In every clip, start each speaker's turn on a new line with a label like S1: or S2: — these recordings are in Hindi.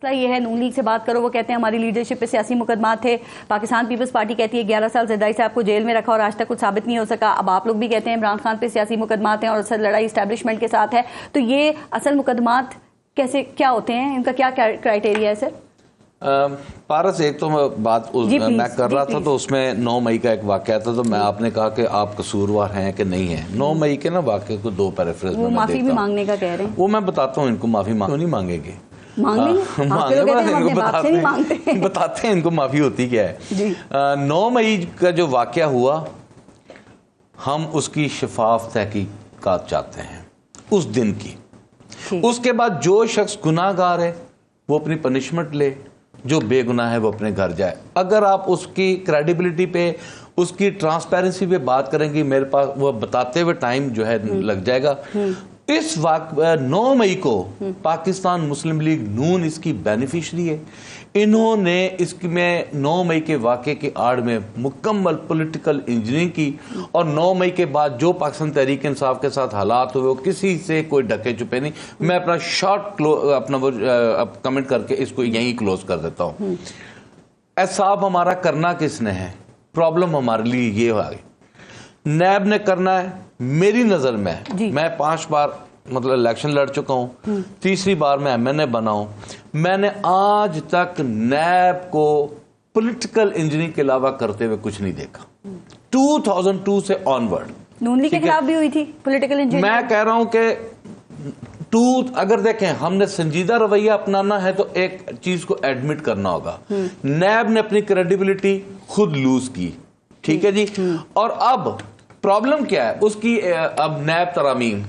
S1: ये है नून लीग से बात करो, वो कहते हैं हमारी लीडरशिप पे सियासी मुकदमात थे। पाकिस्तान पीपल्स पार्टी कहती है 11 साल ज़रदारी साहब को जेल में रखा और आज तक कुछ साबित नहीं हो सका। अब आप लोग भी कहते हैं इमरान खान पे सियासी मुकदमात हैं और असल लड़ाई इस्टेब्लिशमेंट के साथ है। तो ये असल मुकदमात कैसे क्या होते हैं, इनका क्या क्राइटेरिया है सर?
S2: पारस, एक तो बात मैं कर रहा था तो उसमें 9 मई का एक वाकया था, तो मैं आपने कहा कि आप कसूरवार हैं कि नहीं है। 9 मई के ना वाकये को 2 पैराफ्रेज में
S1: माफी भी मांगने का कह रहे हैं, वो
S2: मैं बताता हूँ। इनको माफी नहीं मांगेंगे, बताते हैं इनको माफी होती क्या है। 9 मई का जो वाकया हुआ, हम उसकी शफाफ तहकीकात चाहते हैं उस दिन की। उसके बाद जो शख्स गुनाहगार है वो अपनी पनिशमेंट ले, जो बेगुनाह है वो अपने घर जाए। अगर आप उसकी क्रेडिबिलिटी पे, उसकी ट्रांसपेरेंसी पे बात करेंगे, मेरे पास वो बताते हुए टाइम जो है लग जाएगा। इस 9 मई को पाकिस्तान मुस्लिम लीग नून इसकी बेनिफिशरी है। इन्होंने इसमें 9 मई के वाक़े के आड़ में मुकम्मल पॉलिटिकल इंजीनियरिंग की, और 9 मई के बाद जो पाकिस्तान तहरीक इंसाफ के साथ हालात हुए वो किसी से कोई ढके छुपे नहीं। मैं अपना शॉर्ट अपना कमेंट करके इसको यहीं क्लोज कर देता हूँ। एहसाब हमारा करना किसने है, प्रॉब्लम हमारे लिए ये आ गई। नैब ने करना है। मेरी नजर में मैं 5 बार मतलब इलेक्शन लड़ चुका हूं, तीसरी बार मैं MNA बना हूं। मैंने आज तक नैब को पॉलिटिकल इंजीनियरिंग के अलावा करते हुए कुछ नहीं देखा। 2002 से ऑनवर्ड
S1: नून लीग के खिलाफ भी हुई थी पॉलिटिकल इंजीनियरिंग।
S2: मैं कह रहा हूं कि अगर देखें हमने संजीदा रवैया अपनाना है तो एक चीज को एडमिट करना होगा। नैब ने अपनी क्रेडिबिलिटी खुद लूज की, ठीक है जी। और अब प्रॉब्लम क्या है उसकी, अब नैब तरामीम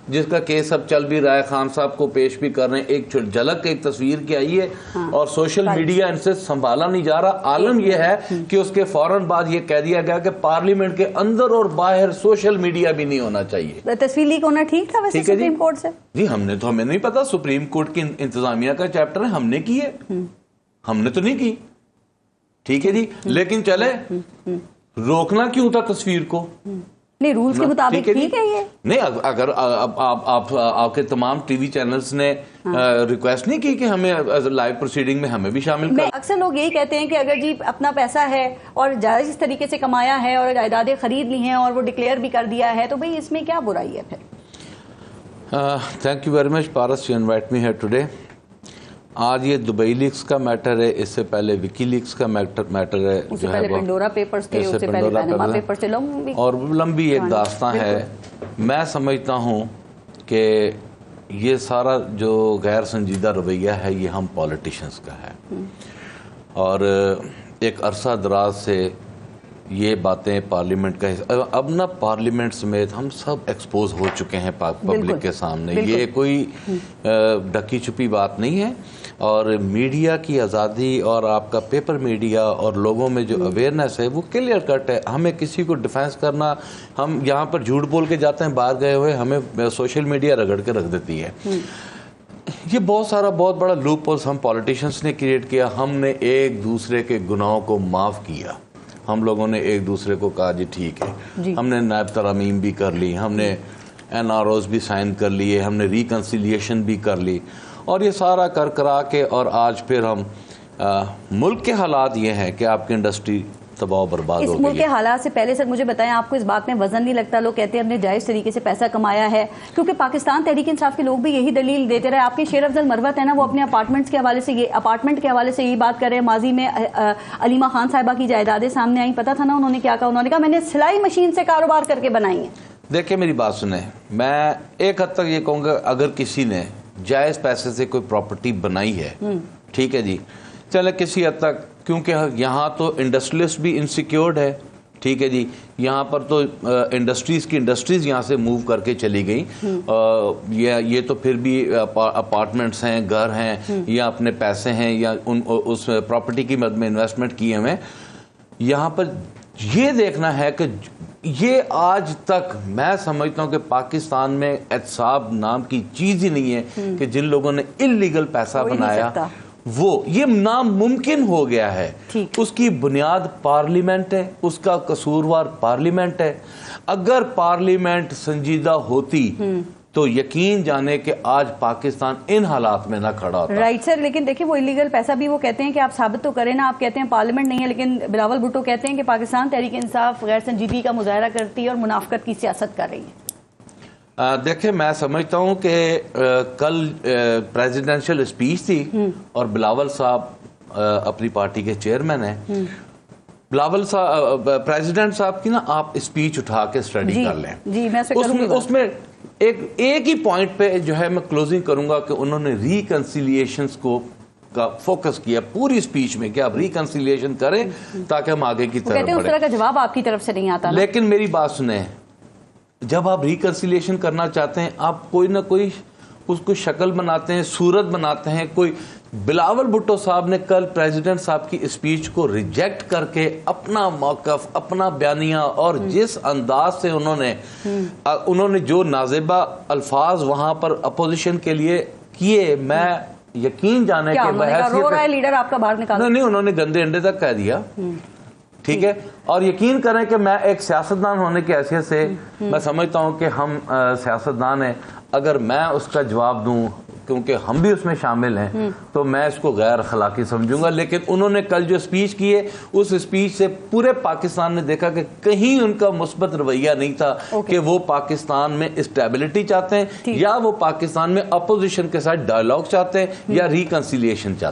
S2: जिसका केस अब चल भी रहा है, खान साहब को पेश भी कर रहे हैं। एक झलक एक तस्वीर की आई है, और सोशल मीडिया इनसे संभाला नहीं जा रहा। आलम यह है कि उसके फौरन बाद ये कह दिया गया कि पार्लियामेंट के अंदर और बाहर सोशल मीडिया भी नहीं होना चाहिए।
S1: तस्वीर लीक होना ठीक था वैसे सुप्रीम कोर्ट से? जी
S2: हमें नहीं पता, सुप्रीम कोर्ट की इंतजामिया का चैप्टर है, हमने की है, हमने तो नहीं की, ठीक है जी। लेकिन चले रोकना क्यों था तस्वीर को?
S1: नहीं, रूल्स के मुताबिक ठीक है ये।
S2: नहीं, अगर आपके तमाम टीवी चैनल्स ने रिक्वेस्ट नहीं की कि हमें लाइव प्रोसीडिंग में हमें भी शामिल कर।
S1: अक्सर लोग यही कहते हैं कि अगर जी अपना पैसा है और जायज इस तरीके से कमाया है और जायदादें खरीद ली हैं और वो डिक्लेयर भी कर दिया है, तो भाई इसमें क्या बुराई है फिर?
S2: Thank you very much Paras, you invite me here today. आज ये दुबई लीक्स का मैटर है, इससे पहले विकी लीक्स का मैटर है,
S1: उससे पहले पेंडोरा पेपर्स थे, उससे पहले पैनामा पेपर्स थे,
S2: और लंबी एक दास्तान है। मैं समझता हूँ कि ये सारा जो गैर संजीदा रवैया है ये हम पॉलिटिशियंस का है, और एक अरसा दराज से ये बातें पार्लियामेंट का अब ना पार्लियामेंट समेत हम सब एक्सपोज हो चुके हैं पब्लिक के सामने। ये कोई ढकी छुपी बात नहीं है, और मीडिया की आज़ादी और आपका पेपर मीडिया और लोगों में जो अवेयरनेस है वो क्लियर कट है। हमें किसी को डिफेंस करना, हम यहाँ पर झूठ बोल के जाते हैं बाहर गए हुए, हमें सोशल मीडिया रगड़ के रख देती है। ये बहुत बड़ा लूप होल्स हम पॉलिटिशियंस ने क्रिएट किया। हमने एक दूसरे के गुनाहों को माफ़ किया। हम लोगों ने एक दूसरे को कहा जी ठीक है, हमने नायब तरामीम भी कर ली, हमने NROs भी साइन कर लिए, हमने रिकन्सिलिएशन भी कर ली, और ये सारा कर करा के और आज फिर हम मुल्क के हालात ये हैं कि आपकी इंडस्ट्री तबाह बर्बाद हो गई।
S1: इस मुल्क के हालात से पहले सर मुझे बताएं, आपको इस बात में वजन नहीं लगता? लोग कहते हैं हमने जायज तरीके से पैसा कमाया है, क्योंकि पाकिस्तान तहरीक इंसाफ के लोग भी यही दलील देते रहे। आपके शेर अफजल मरवत है ना, वो अपने अपार्टमेंट के हवाले से यही बात कर रहे हैं। माजी में अलीमा खान साहिबा की जायदादें सामने आई, पता था ना उन्होंने क्या कहा? उन्होंने कहा मैंने सिलाई मशीन से कारोबार करके बनाई है।
S2: देखिए मेरी बात सुने, मैं एक हद तक ये कहूँगा अगर किसी ने जायज पैसे से कोई प्रॉपर्टी बनाई है, ठीक है जी, चले किसी हद तक, क्योंकि यहाँ तो इंडस्ट्रियलिस्ट भी इनसिक्योर्ड है, ठीक है जी। यहाँ पर तो इंडस्ट्रीज यहाँ से मूव करके चली गई। ये तो फिर भी अपार्टमेंट्स हैं, घर हैं, या अपने पैसे हैं, या उस प्रॉपर्टी की मद में इन्वेस्टमेंट किए हुए। यहाँ पर ये देखना है कि ये आज तक मैं समझता हूँ कि पाकिस्तान में एहतसाब नाम की चीज ही नहीं है कि जिन लोगों ने इलीगल पैसा बनाया वो ये नामुमकिन हो गया है। उसकी बुनियाद पार्लियामेंट है, उसका कसूरवार पार्लियामेंट है। अगर पार्लियामेंट संजीदा होती तो यकीन जाने कि आज पाकिस्तान इन हालात में ना खड़ा होता।
S1: राइट सर, लेकिन देखिए वो इलीगल पैसा भी वो कहते हैं कि आप साबित तो करें ना, आप कहते हैं पार्लियामेंट नहीं है, लेकिन बिलावल भुट्टो कहते हैं कि पाकिस्तान तहरीक इंसाफ गैर संजीदगी का मुजाहरा करती है और मुनाफकत की सियासत कर रही है।
S2: देखिए, मैं समझता हूं कि कल प्रेसिडेंशियल स्पीच थी और बिलावल साहब अपनी पार्टी के चेयरमैन हैं। बिलावल साहब, प्रेसिडेंट साहब की ना आप स्पीच उठा के स्टडी कर लें
S1: जी, मैं
S2: उसमें एक ही पॉइंट पे जो है मैं क्लोजिंग करूंगा कि उन्होंने रिकंसिलिएशंस को का फोकस किया पूरी स्पीच में कि आप रिकंसिलिएशन करें ताकि हम आगे की तरफ बढ़ें।
S1: उस तरह का जवाब आपकी तरफ से नहीं आता।
S2: लेकिन मेरी बात सुने, जब आप रिकंसिलिएशन करना चाहते हैं आप कोई ना कोई उसको शक्ल बनाते हैं, सूरत बनाते हैं। कोई बिलावल भुट्टो साहब ने कल प्रेसिडेंट साहब की स्पीच को रिजेक्ट करके अपना मौकफ, अपना बयानिया और जिस अंदाज से उन्होंने जो नाजेबा अल्फाज वहां पर अपोजिशन के लिए किए, मैं यकीन जाने के
S1: रो रहा है लीडर आपका बाहर निकाल,
S2: नहीं, उन्होंने गंदे अंडे तक कह दिया। ठीक है, और यकीन करें कि मैं एक सियासतदान होने की हैसियत से मैं समझता हूं कि हम सियासतदान हैं। अगर मैं उसका जवाब दूं, क्योंकि हम भी उसमें शामिल हैं, तो मैं इसको गैर अखलाकी समझूंगा। लेकिन उन्होंने कल जो स्पीच की है, उस स्पीच से पूरे पाकिस्तान ने देखा कि कहीं उनका मुस्बत रवैया नहीं था कि वो पाकिस्तान में स्टेबिलिटी चाहते हैं या वो पाकिस्तान में अपोजिशन के साथ डायलॉग चाहते हैं या रिकंसिलिएशन चाहते हैं।